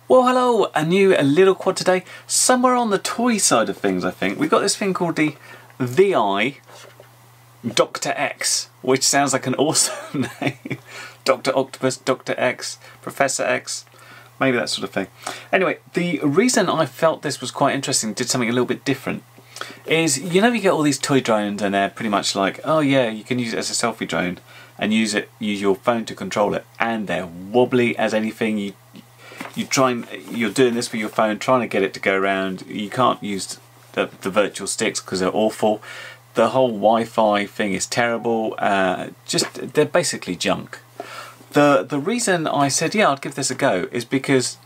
Well, hello, a little quad today. Somewhere on the toy side of things, I think. We've got this thing called the ThiEye Dr X, which sounds like an awesome name. Dr. Octopus, Dr. X, Professor X, maybe that sort of thing. Anyway, the reason I felt this was quite interesting, did something a little bit different, is, you know, you get all these toy drones and they're pretty much like, oh yeah, you can use it as a selfie drone and use your phone to control it, and they're wobbly as anything. You're doing this with your phone, trying to get it to go around. You can't use the virtual sticks because they're awful. The whole Wi-Fi thing is terrible. They're basically junk. The reason I said, yeah, I'd give this a go is because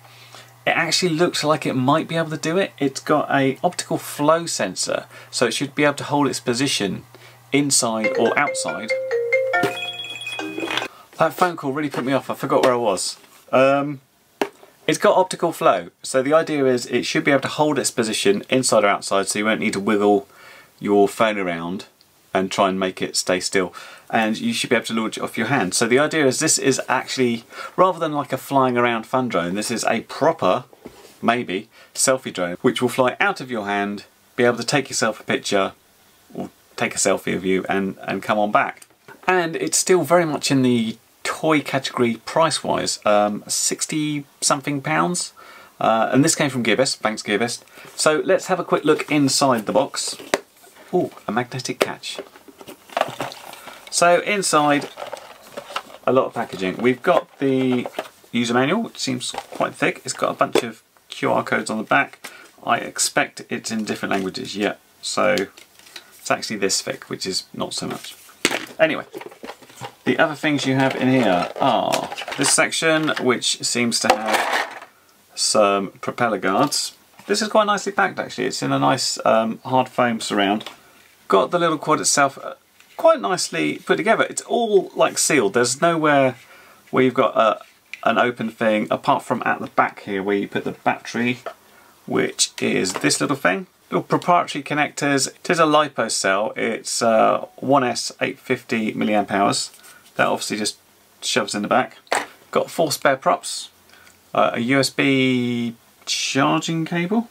it actually looks like it might be able to do it. It's got a optical flow sensor, so it should be able to hold its position inside or outside. That phone call really put me off. I forgot where I was. It's got optical flow, so the idea is it should be able to hold its position inside or outside, so you won't need to wiggle your phone around and try and make it stay still, and you should be able to launch it off your hand. So the idea is this is actually, rather than like a flying around fun drone, this is a proper, maybe, selfie drone, which will fly out of your hand, be able to take yourself a picture, or take a selfie of you, and come on back. And it's still very much in the toy category price-wise, 60 something pounds, and this came from Gearbest. Thanks Gearbest. So let's have a quick look inside the box. Oh, a magnetic catch. So inside, a lot of packaging. We've got the user manual, which seems quite thick. It's got a bunch of QR codes on the back. I expect it's in different languages, yeah, so it's actually this thick, which is not so much. Anyway, the other things you have in here are this section, which seems to have some propeller guards. This is quite nicely packed actually. It's in a nice hard foam surround. Got the little quad itself quite nicely put together. It's all like sealed. There's nowhere where you've got an open thing apart from at the back here where you put the battery, which is this little thing. Little proprietary connectors. It is a LiPo cell. It's 1S 850 milliamp hours. That obviously just shoves in the back. Got 4 spare props, a USB charging cable,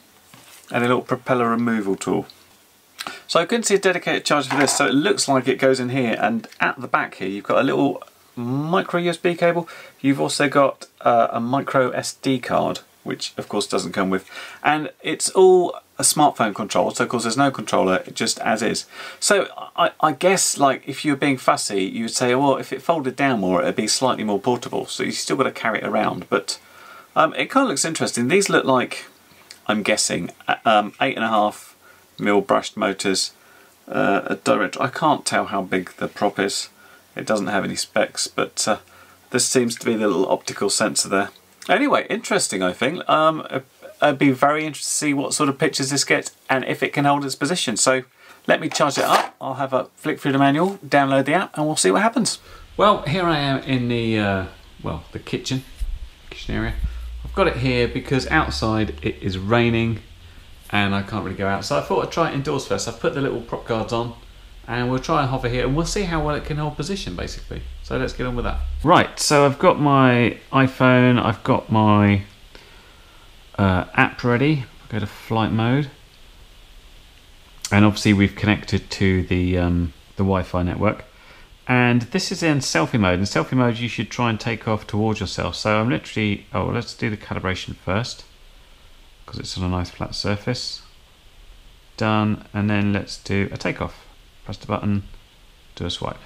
and a little propeller removal tool. So I couldn't see a dedicated charger for this, so it looks like it goes in here, and at the back here you've got a little micro USB cable. You've also got a micro SD card, which of course doesn't come with, and it's all a smartphone control, so of course there's no controller, just as is. So I guess, like, if you were being fussy, you would say, well, if it folded down more it'd be slightly more portable, so you still got to carry it around. But it kind of looks interesting. These look like, I'm guessing, 8.5mm brushed motors, a direct. I can't tell how big the prop is. It doesn't have any specs, but this seems to be the little optical sensor there. Anyway, interesting, I think. I'd be very interested to see what sort of pictures this gets and if it can hold its position. So let me charge it up. I'll have a flick through the manual, download the app, and we'll see what happens. Well, here I am in the the kitchen area. I've got it here because outside it is raining and I can't really go out. So I thought I'd try it indoors first. I've put the little prop guards on and we'll try and hover here and we'll see how well it can hold position, basically. So let's get on with that. Right, so I've got my iPhone, I've got my app ready. I'll go to flight mode, and obviously we've connected to the Wi-Fi network, and this is in selfie mode. In selfie mode you should try and take off towards yourself. So I'm literally, let's do the calibration first because it's on a nice flat surface. Done, and then let's do a takeoff. Press the button, do a swipe.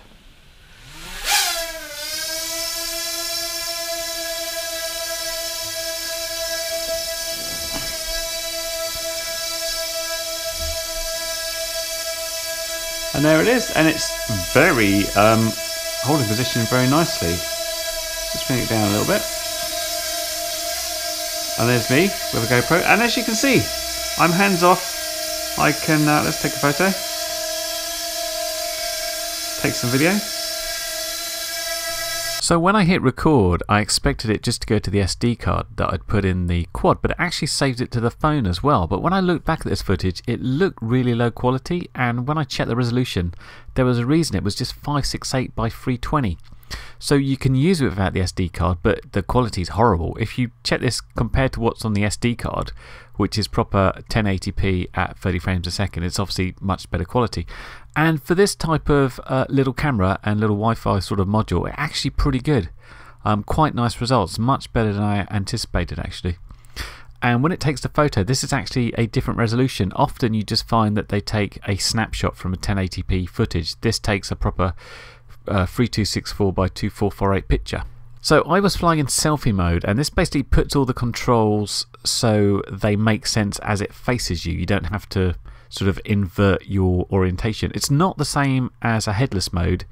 And there it is, and it's very holding position very nicely. Just bring it down a little bit. And there's me with a GoPro, and as you can see, I'm hands off. I can let's take a photo, take some video. So when I hit record, I expected it just to go to the SD card that I'd put in the quad, but it actually saved it to the phone as well. But when I looked back at this footage, it looked really low quality, and when I checked the resolution, there was a reason. It was just 568 by 320. So you can use it without the SD card, but the quality is horrible. If you check this compared to what's on the SD card, which is proper 1080p at 30 frames a second, it's obviously much better quality. And for this type of little camera and little Wi-Fi sort of module, it's actually pretty good. Quite nice results, much better than I anticipated actually. And when it takes the photo, this is actually a different resolution. Often you just find that they take a snapshot from a 1080p footage. This takes a proper 3264 by 2448 picture. So I was flying in selfie mode, and this basically puts all the controls so they make sense as it faces you. You don't have to sort of invert your orientation. It's not the same as a headless mode.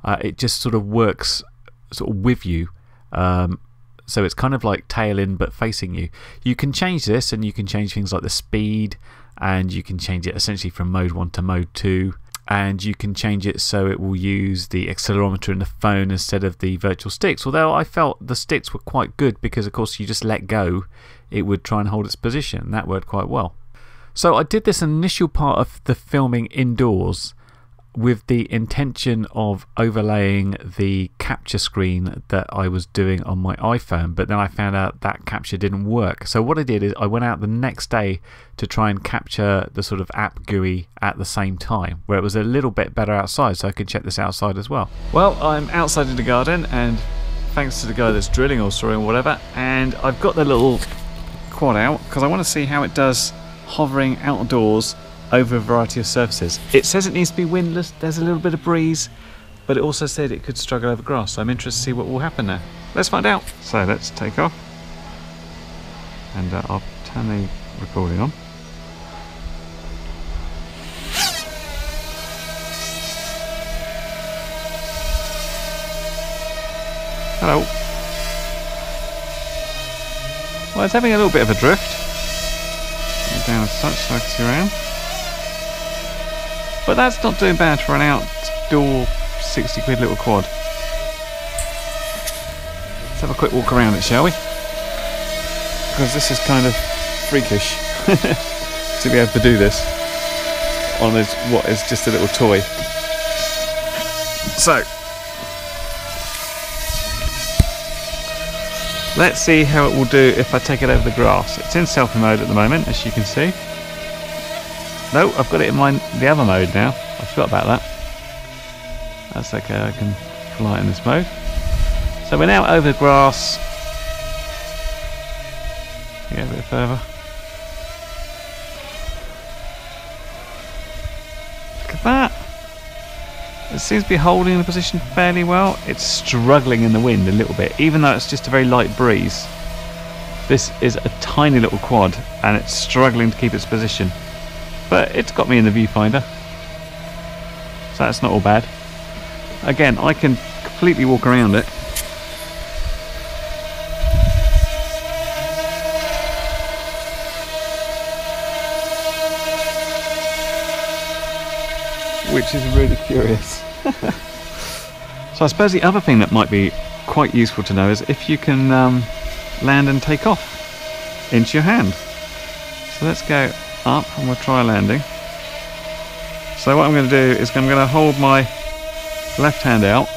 It just sort of works sort of with you. So it's kind of like tail in but facing you. You can change this, and you can change things like the speed, and you can change it essentially from mode 1 to mode 2, and you can change it so it will use the accelerometer in the phone instead of the virtual sticks. Although I felt the sticks were quite good because of course you just let go, it would try and hold its position. That worked quite well. So I did this initial part of the filming indoors with the intention of overlaying the capture screen that I was doing on my iPhone, but then I found out that capture didn't work. So what I did is I went out the next day to try and capture the sort of app GUI at the same time, where it was a little bit better outside, so I could check this outside as well. Well, I'm outside in the garden, and thanks to the guy that's drilling or sawing or whatever, and I've got the little quad out because I want to see how it does hovering outdoors over a variety of surfaces. It says it needs to be windless, there's a little bit of breeze, but it also said it could struggle over grass, so I'm interested to see what will happen there. Let's find out. So let's take off, and I'll turn the recording on. Hello. Well, it's having a little bit of a drift. Down as such, so I can see around. But that's not doing bad for an outdoor 60 quid little quad. Let's have a quick walk around it, shall we? Because this is kind of freakish to be able to do this on this, what is just a little toy. So, let's see how it will do if I take it over the grass. It's in selfie mode at the moment, as you can see. No, I've got it in the other mode now. I forgot about that. That's okay, I can fly in this mode. So we're now over the grass. Get a bit further. Look at that. It seems to be holding the position fairly well. It's struggling in the wind a little bit, even though it's just a very light breeze. This is a tiny little quad, and it's struggling to keep its position. But it's got me in the viewfinder, so that's not all bad. Again, I can completely walk around it. Which is really curious. So I suppose the other thing that might be quite useful to know is if you can land and take off into your hand. So let's go up and we'll try landing. So what I'm going to do is I'm going to hold my left hand out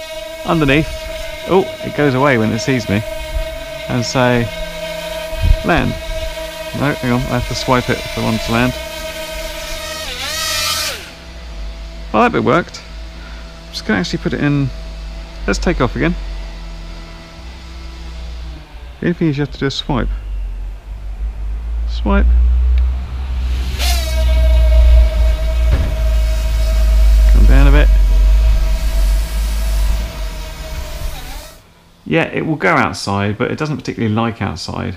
underneath. Oh, it goes away when it sees me. And say, land. No, hang on, I have to swipe it if I want to land. Well, that bit worked. I'm just going to actually put it in. Let's take off again. The only thing is you have to do a swipe. Swipe. Come down a bit. Yeah, it will go outside, but it doesn't particularly like outside.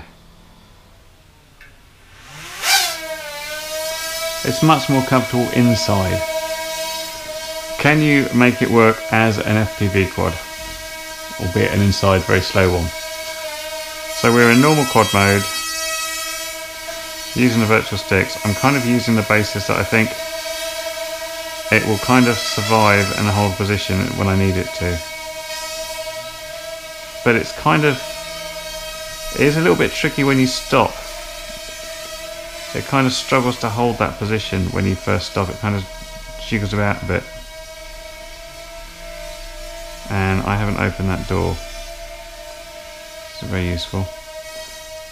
It's much more comfortable inside. Can you make it work as an FPV quad? Albeit an inside very slow one. So we're in normal quad mode, using the virtual sticks. I'm kind of using the basis that I think it will kind of survive and hold position when I need it to. But it's kind of, it is a little bit tricky when you stop. It kind of struggles to hold that position when you first stop. It kind of jiggles about a bit. and I haven't opened that door. It's very useful.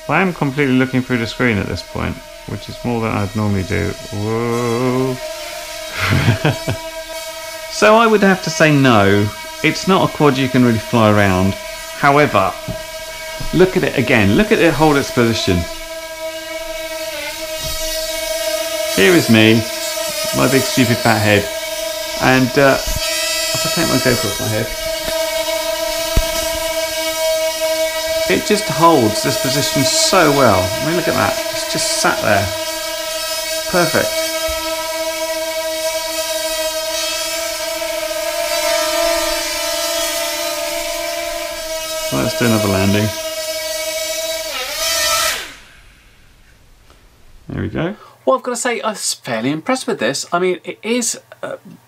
I am completely looking through the screen at this point, which is more than I'd normally do. Whoa. So I would have to say no. It's not a quad you can really fly around. However, look at it again. Look at it hold its position. Here is me, my big stupid fat head, and if I take my GoPro off my head, it just holds this position so well. I mean, look at that. It's just sat there. Perfect. So let's do another landing. There we go. Well, I've got to say, I was fairly impressed with this. I mean, it is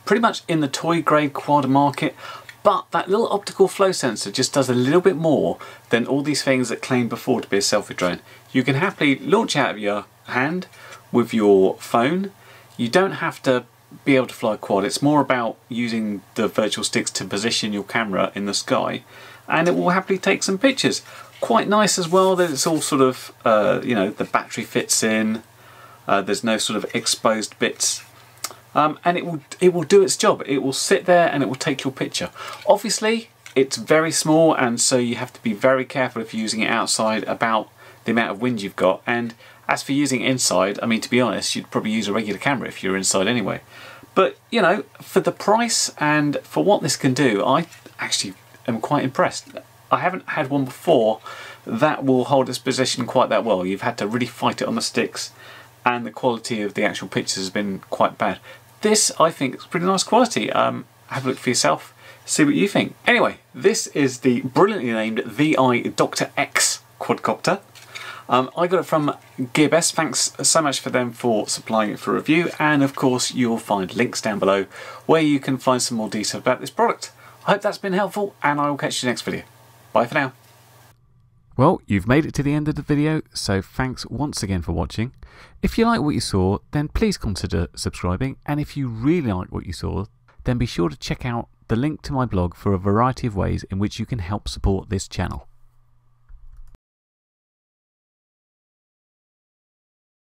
pretty much in the toy grade quad market, but that little optical flow sensor just does a little bit more than all these things that claimed before to be a selfie drone. You can happily launch out of your hand with your phone. You don't have to be able to fly a quad. It's more about using the virtual sticks to position your camera in the sky, and it will happily take some pictures. Quite nice as well that it's all sort of, you know, the battery fits in. There's no sort of exposed bits, and it will do its job. It will sit there and it will take your picture. Obviously, it's very small, and so you have to be very careful if you're using it outside about the amount of wind you've got. And as for using it inside, I mean, to be honest, you'd probably use a regular camera if you're inside anyway. But you know, for the price and for what this can do, I actually am quite impressed. I haven't had one before that will hold its position quite that well. You've had to really fight it on the sticks, and the quality of the actual pictures has been quite bad. This, I think, is pretty nice quality. Have a look for yourself, see what you think. Anyway, this is the brilliantly named ThiEye Dr X quadcopter. I got it from Gearbest. Thanks so much for them for supplying it for review, and of course you'll find links down below where you can find some more detail about this product. I hope that's been helpful, and I will catch you next video. Bye for now. Well, you've made it to the end of the video, so thanks once again for watching. If you like what you saw, then please consider subscribing, and if you really like what you saw, then be sure to check out the link to my blog for a variety of ways in which you can help support this channel.